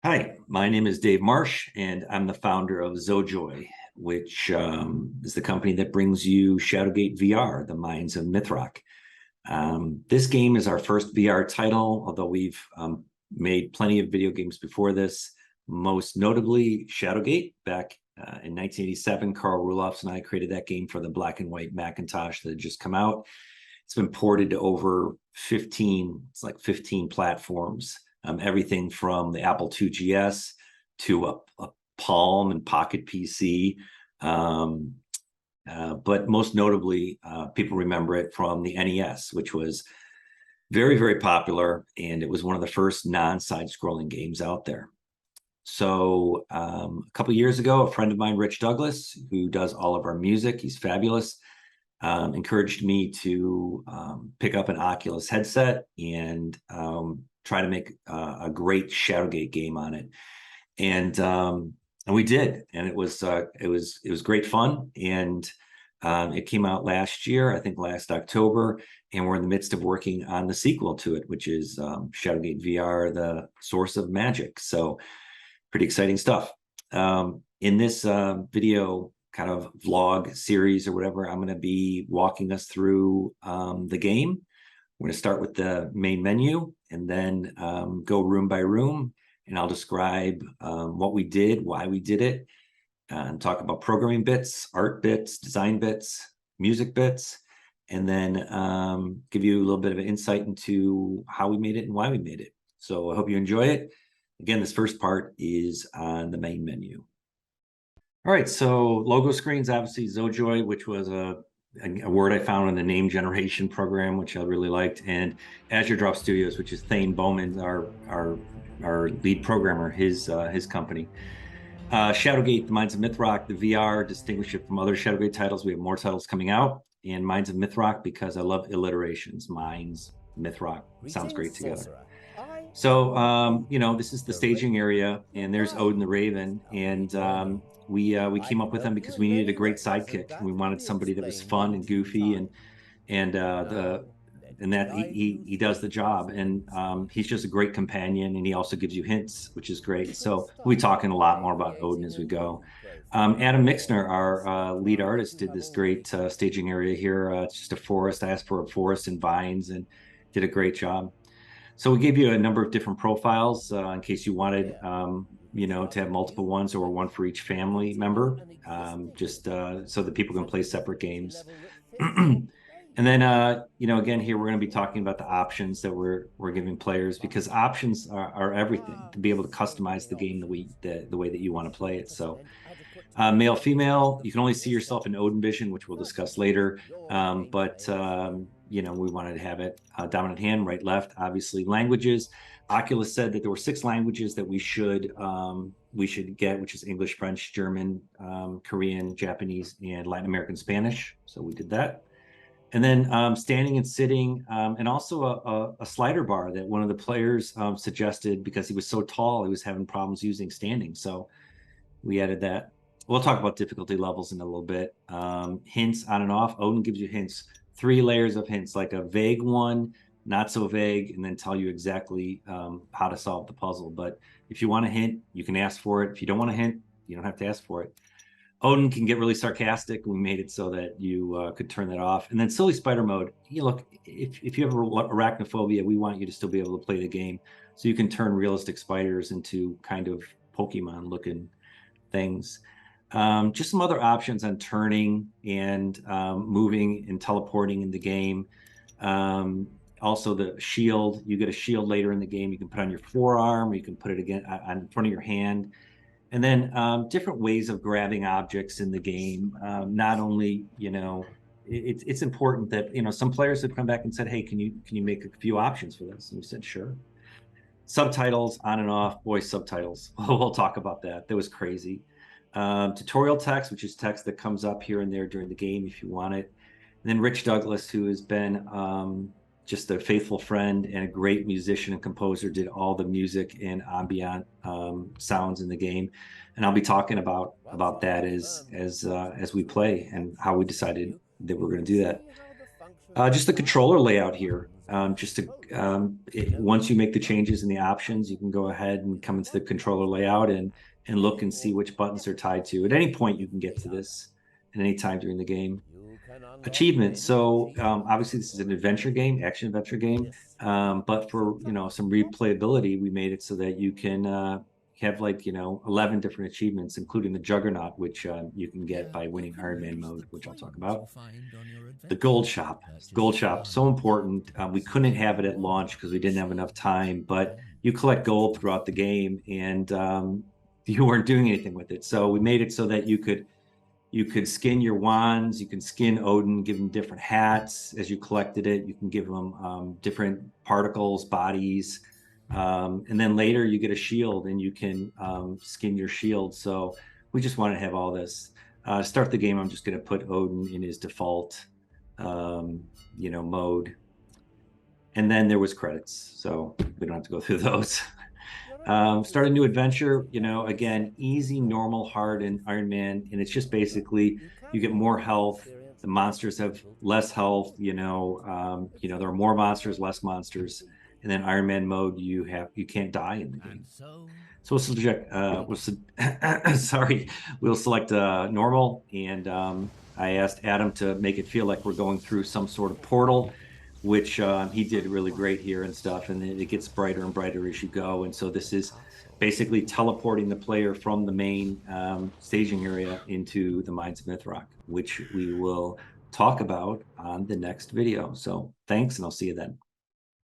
Hi, my name is Dave Marsh, and I'm the founder of Zojoi, which is the company that brings you Shadowgate VR, the Mines of Mythrok. This game is our first VR title, although we've made plenty of video games before this, most notably Shadowgate. Back in 1987, Carl Rulofs and I created that game for the black and white Macintosh that had just come out. It's been ported to over 15 platforms. Everything from the Apple II GS to a Palm and Pocket PC. But most notably, people remember it from the NES, which was very, very popular. And it was one of the first non-side scrolling games out there. So a couple of years ago, a friend of mine, Rich Douglas, who does all of our music, he's fabulous, encouraged me to pick up an Oculus headset and try to make a great Shadowgate game on it. And we did, and it was great fun. And it came out last year, I think last October, and we're in the midst of working on the sequel to it, which is Shadowgate VR, the Source of Magic. So pretty exciting stuff. In this video kind of vlog series or whatever, I'm going to be walking us through the game. We're going to start with the main menu and then go room by room, and I'll describe what we did, why we did it, and talk about programming bits, art bits, design bits, music bits, and then give you a little bit of an insight into how we made it and why we made it. So I hope you enjoy it. Again, this first part is on the main menu. All right, so logo screens, obviously zojoi, which was a word I found in the name generation program, which I really liked, and Azure Drop Studios, which is Thane Bowman, our lead programmer, his company. Shadowgate, the Mines of Mythrok, the VR, distinguish it from other Shadowgate titles. We have more titles coming out, and Mines of Mythrok because I love alliterations. Mines, Mythrok, sounds great together. So, this is the staging area, and there's Odin the Raven, and we came up with him because we needed a great sidekick. And we wanted somebody that was fun and goofy, and that he does the job, and he's just a great companion, and he also gives you hints, which is great. So we'll be talking a lot more about Odin as we go. Adam Mixner, our lead artist, did this great staging area here. It's just a forest. I asked for a forest and vines, and did a great job. So we gave you a number of different profiles in case you wanted, to have multiple ones or one for each family member, just so that people can play separate games. And then, again, here we're going to be talking about the options that we're giving players, because options are everything to be able to customize the game the way that you want to play it. So male, female, you can only see yourself in Odin vision, which we'll discuss later. We wanted to have it dominant hand, right, left. Obviously, languages. Oculus said that there were 6 languages that we should get, which is English, French, German, Korean, Japanese, and Latin American Spanish. So we did that. And then standing and sitting, and also a slider bar that one of the players suggested because he was so tall, he was having problems using standing. So we added that. We'll talk about difficulty levels in a little bit. Hints on and off. Odin gives you hints, 3 layers of hints, like a vague one, not so vague, and then tell you exactly how to solve the puzzle. But if you want a hint, you can ask for it. If you don't want a hint, you don't have to ask for it. Odin can get really sarcastic. We made it so that you could turn that off. And then silly spider mode. Look, if you have arachnophobia, we want you to still be able to play the game. So you can turn realistic spiders into kind of Pokemon looking things. Just some other options on turning and moving and teleporting in the game. Also the shield, you get a shield later in the game. You can put on your forearm, or you can put it again on front of your hand. And then different ways of grabbing objects in the game. Not only, it's important that, some players have come back and said, hey, can you make a few options for this? And we said, sure. Subtitles on and off, voice subtitles. We'll talk about that. That was crazy. Tutorial text, which is text that comes up here and there during the game if you want it. And then Rich Douglas, who has been just a faithful friend and a great musician and composer, did all the music and ambient sounds in the game. And I'll be talking about that as we play and how we decided that we're going to do that. Just the controller layout here. just to once you make the changes in the options, you can go ahead and come into the controller layout and look and see which buttons are tied to. At any point, you can get to this at any time during the game. Achievements. So obviously, this is an adventure game, action adventure game. But for some replayability, we made it so that you can have 11 different achievements, including the Juggernaut, which you can get by winning Iron Man mode, which I'll talk about. The gold shop, so important. We couldn't have it at launch because we didn't have enough time, but you collect gold throughout the game, and you weren't doing anything with it. So we made it so that you could skin your wands, you can skin Odin, give him different hats as you collected it. You can give him different particles, bodies, and then later you get a shield and you can skin your shield. So we just want to have all this. Start the game, I'm just going to put Odin in his default mode. And then there was credits, so we don't have to go through those. Start a new adventure, again, easy, normal, hard, and Iron Man. And it's just basically you get more health. The monsters have less health, there are more monsters, less monsters. And then Iron Man mode, you can't die in the game. So we'll select, we'll select normal. And I asked Adam to make it feel like we're going through some sort of portal, which he did really great here and stuff. And it gets brighter and brighter as you go. And so this is basically teleporting the player from the main staging area into the Mines of Mythrok, which we will talk about on the next video. So thanks, and I'll see you then.